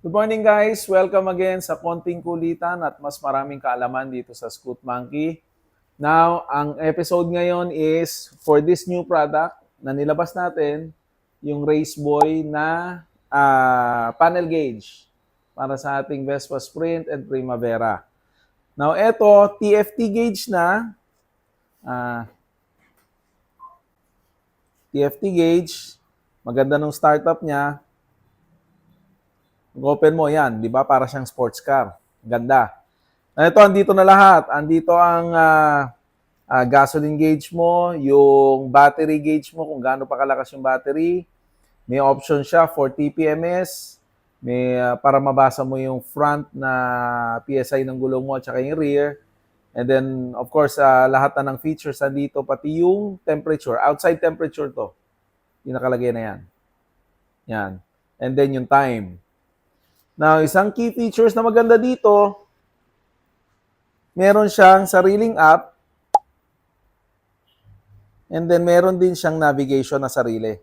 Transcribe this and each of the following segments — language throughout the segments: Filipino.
Good morning guys! Welcome again sa konting kulitan at mas maraming kaalaman dito sa Scoot Monkey. Now, ang episode ngayon is for this new product na nilabas natin, yung Race Boy na panel gauge para sa ating Vespa Sprint and Primavera. Now, eto, TFT gauge na. TFT gauge, maganda nung startup niya. Open mo yan, di ba? Para siyang sports car. Ganda. Ito, andito na lahat. Andito ang gasoline gauge mo, yung battery gauge mo, kung gaano pa kalakas yung battery. May option siya for TPMS, may para mabasa mo yung front na PSI ng gulong mo at saka yung rear. And then, of course, lahat na ng features andito, pati yung temperature. Outside temperature to. Yung nakalagay na yan. Yan. And then yung time. Now, isang key features na maganda dito, meron siyang sariling app, and then meron din siyang navigation na sarili.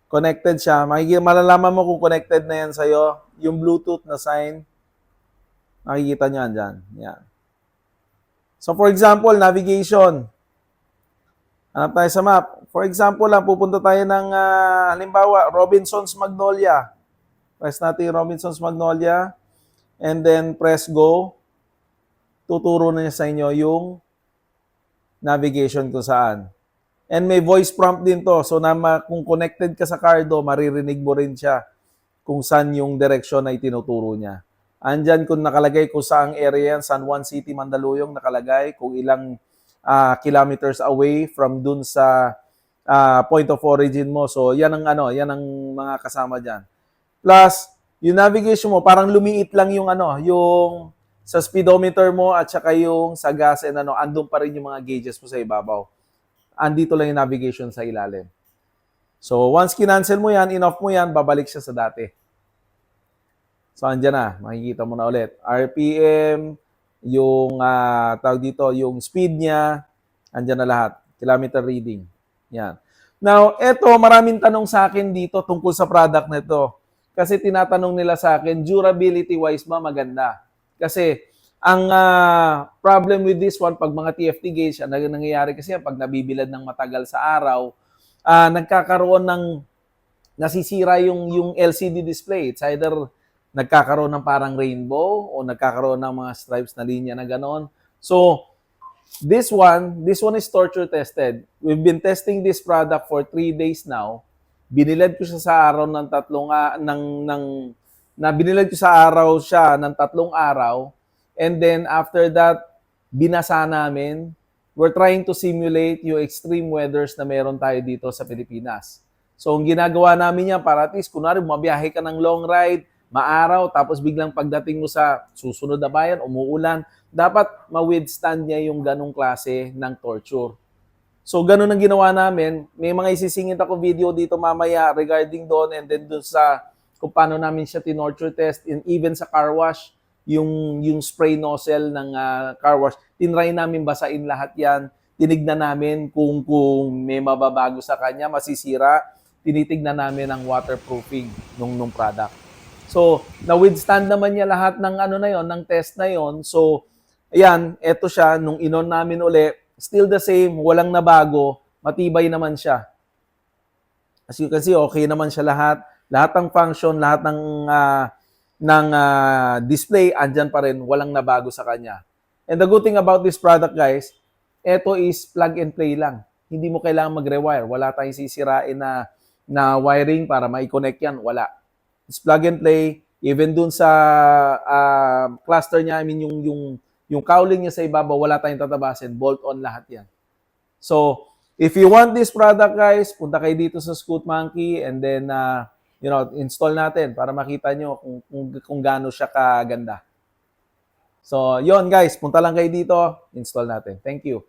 Connected siya. Malalaman mo kung connected na yan sa'yo. Yung Bluetooth na sign, makikita nyo dyan. Yan. So, for example, navigation. Hanap tayo sa map. For example lang, pupunta tayo ng, halimbawa, Robinson's Magnolia. Press natin yung Robinson's Magnolia. And then, press go. Tuturo na niya sa inyo yung navigation kung saan. And may voice prompt din to. So, kung connected ka sa Cardo, maririnig mo rin siya kung saan yung direksyon na itinuturo niya. Andyan kung nakalagay kung saang area yan, San Juan City, Mandaluyong, nakalagay kung ilang kilometers away from dun sa point of origin mo. So, yan ang mga kasama dyan. Plus, yung navigation mo, parang lumiit lang yung yung sa speedometer mo at saka yung sa gas and andun pa rin yung mga gauges mo sa ibabaw. Andito lang yung navigation sa ilalim. So, once kinancel mo yan, in-off mo yan, babalik siya sa dati. So, andyan na. Makikita mo na ulit. RPM, yung, tawag dito, yung speed niya, andyan na lahat. Kilometer reading. Yan. Now, eto, maraming tanong sa akin dito tungkol sa product na ito. Kasi tinatanong nila sa akin, durability-wise ba maganda? Kasi ang problem with this one, pag mga TFT gauge, ang nangyayari kasi pag nabibilad ng matagal sa araw, nagkakaroon ng nasisira yung LCD display. It's either nagkakaroon ng parang rainbow o nagkakaroon ng mga stripes na linya na ganon. So, this one is torture tested. We've been testing this product for 3 days now. Binilad ko siya sa araw ng binilad ko sa araw siya ng 3 araw. And then after that, binasa namin. We're trying to simulate yung extreme weathers na meron tayo dito sa Pilipinas. So, ang ginagawa namin yan para at least, kunwari, mabiyahe ka ng long ride, maaraw, tapos biglang pagdating mo sa susunod na bayan, umuulan, dapat ma-withstand niya yung ganong klase ng torture. So, ganun ang ginawa namin. May mga isisingit ako video dito mamaya regarding doon and then doon sa kung paano namin siya tinorture test and even sa car wash, yung spray nozzle ng car wash, tinry namin basain lahat yan. Tinignan namin kung may mababago sa kanya, masisira. Tinitignan namin ang waterproofing nung product. So, na-withstand naman niya lahat ng ng test na yon. So, ayan, eto siya, nung inon namin uli, still the same, walang nabago, matibay naman siya. As you can see, okay naman siya lahat. Lahat ng function, lahat ng display, andyan pa rin, walang nabago sa kanya. And the good thing about this product, guys, ito is plug and play lang. Hindi mo kailangan mag-rewire. Wala tayong sisirain na wiring para ma-connect yan. Wala. It's plug and play. Even dun sa cluster niya, I mean yung cowling niya sa ibabaw, wala tayong tatabasin. Bolt-on lahat yan. So, if you want this product, guys, punta kayo dito sa Scoot Monkey and then, install natin para makita nyo kung gaano siya kaganda. So, yon guys, punta lang kayo dito, install natin. Thank you.